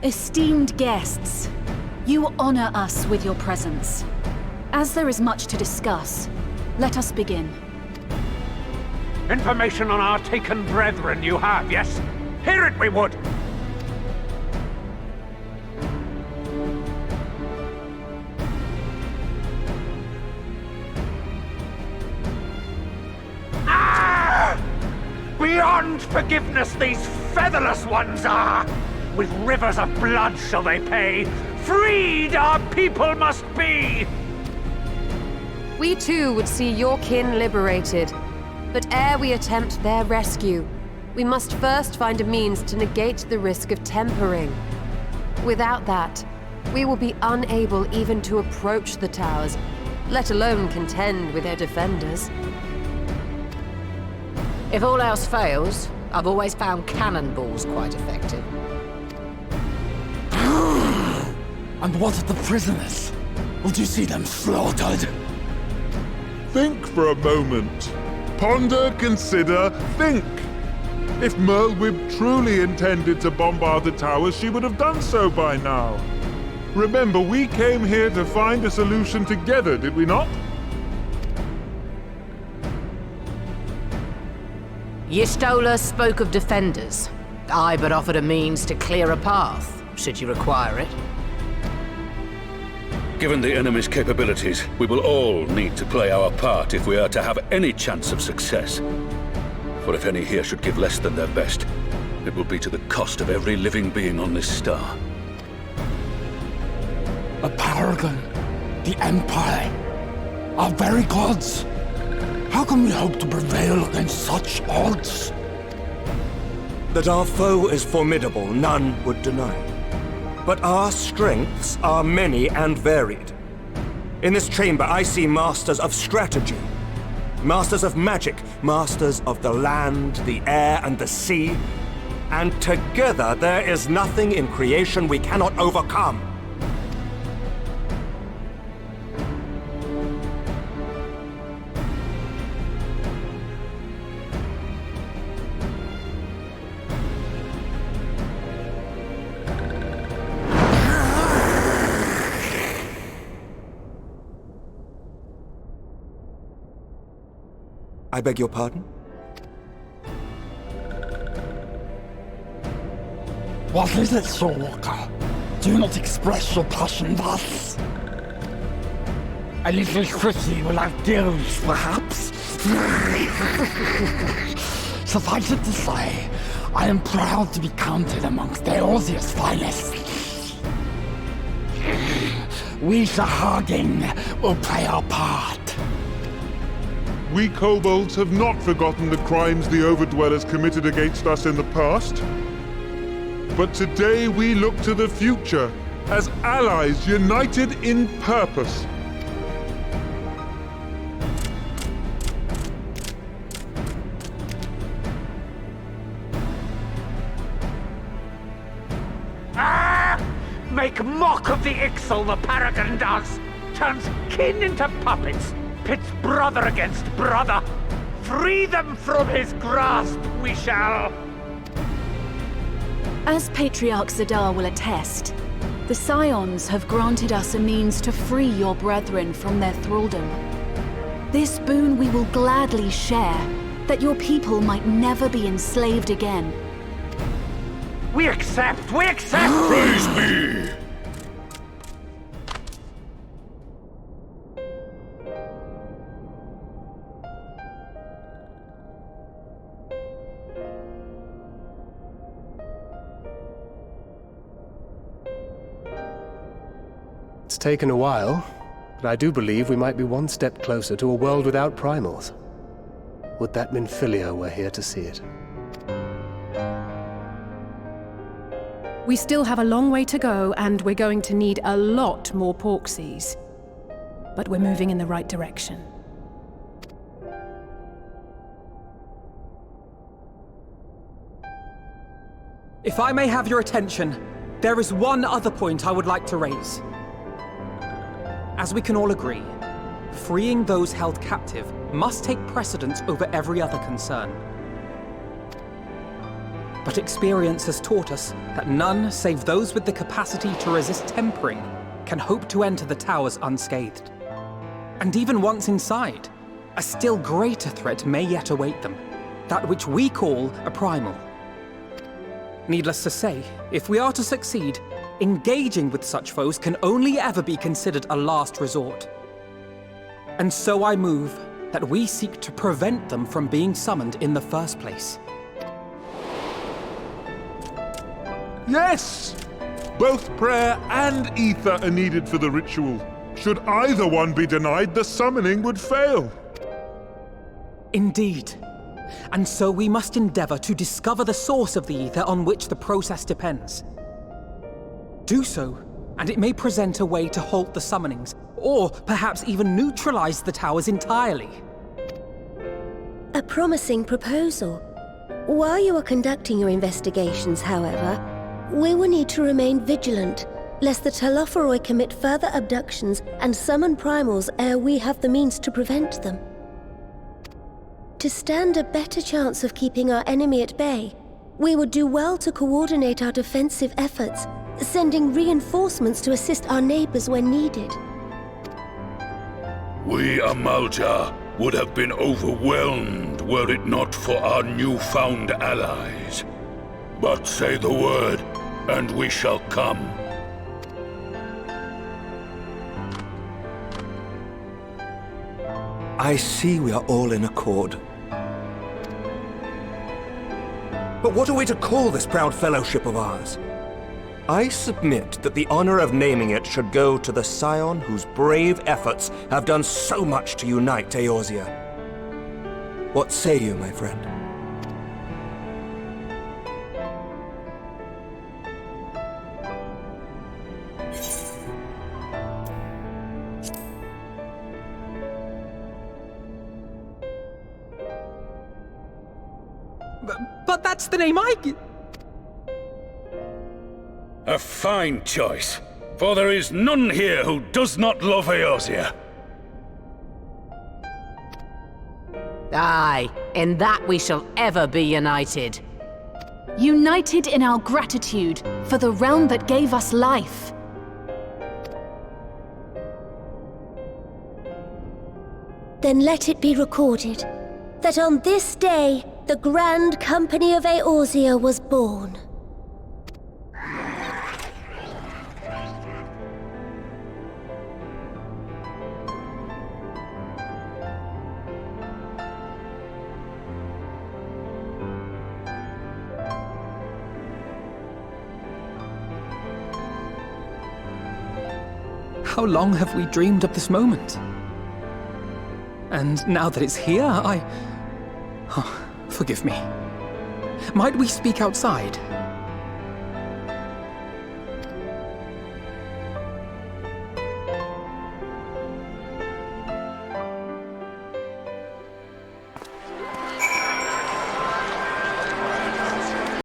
Esteemed guests, you honor us with your presence. As there is much to discuss, let us begin. Information on our taken brethren you have, yes? Hear it we would! Beyond forgiveness these featherless ones are! With rivers of blood shall they pay! Freed our people must be! We too would see your kin liberated. But ere we attempt their rescue, we must first find a means to negate the risk of tempering. Without that, we will be unable even to approach the towers, let alone contend with their defenders. If all else fails, I've always found cannonballs quite effective. And what of the prisoners? Would you see them slaughtered? Think for a moment. Ponder, consider, think. If Merlwyb truly intended to bombard the towers, she would have done so by now. Remember, we came here to find a solution together, did we not? Y'Stola spoke of defenders. I but offered a means to clear a path, should you require it. Given the enemy's capabilities, we will all need to play our part if we are to have any chance of success. For if any here should give less than their best, it will be to the cost of every living being on this star. A paragon, the Empire, our very gods. How can we hope to prevail against such odds? That our foe is formidable, none would deny. But our strengths are many and varied. In this chamber, I see masters of strategy, masters of magic, masters of the land, the air, and the sea. And together, there is nothing in creation we cannot overcome. I beg your pardon? What is it, Soulwalker? Do not express your passion thus. A little city without gills, perhaps? Suffice it to say, I am proud to be counted amongst Eorzea's finest. We Sahagin will play our part. We kobolds have not forgotten the crimes the Overdwellers committed against us in the past. But today we look to the future, as allies united in purpose. Make mock of the Ixal the Paragon does! Turns kin into puppets! Pits brother against brother! Free them from his grasp, we shall! As Patriarch Zadar will attest, the Scions have granted us a means to free your brethren from their thraldom. This boon we will gladly share, that your people might never be enslaved again. We accept! We accept! Praise be! It's taken a while, but I do believe we might be one step closer to a world without primals. Would that Minfilia were here to see it. We still have a long way to go, and we're going to need a lot more Porksies. But we're moving in the right direction. If I may have your attention, there is one other point I would like to raise. As we can all agree, freeing those held captive must take precedence over every other concern. But experience has taught us that none save those with the capacity to resist tempering can hope to enter the towers unscathed. And even once inside, a still greater threat may yet await them, that which we call a primal. Needless to say, if we are to succeed, engaging with such foes can only ever be considered a last resort. And so I move that we seek to prevent them from being summoned in the first place. Yes! Both prayer and ether are needed for the ritual. Should either one be denied, the summoning would fail. Indeed. And so we must endeavor to discover the source of the ether on which the process depends. Do so, and it may present a way to halt the summonings, or perhaps even neutralize the towers entirely. A promising proposal. While you are conducting your investigations, however, we will need to remain vigilant, lest the Telophoroi commit further abductions and summon primals ere we have the means to prevent them. To stand a better chance of keeping our enemy at bay, we would do well to coordinate our defensive efforts, sending reinforcements to assist our neighbors when needed. We Amalja would have been overwhelmed were it not for our newfound allies. But say the word, and we shall come. I see we are all in accord. But what are we to call this proud fellowship of ours? I submit that the honor of naming it should go to the scion whose brave efforts have done so much to unite Eorzea. What say you, my friend? But that's the name I... A fine choice, for there is none here who does not love Eorzea. Aye, in that we shall ever be united. United in our gratitude for the realm that gave us life. Then let it be recorded that on this day, the Grand Company of Eorzea was born. How long have we dreamed of this moment? And now that it's here, Oh, forgive me. Might we speak outside?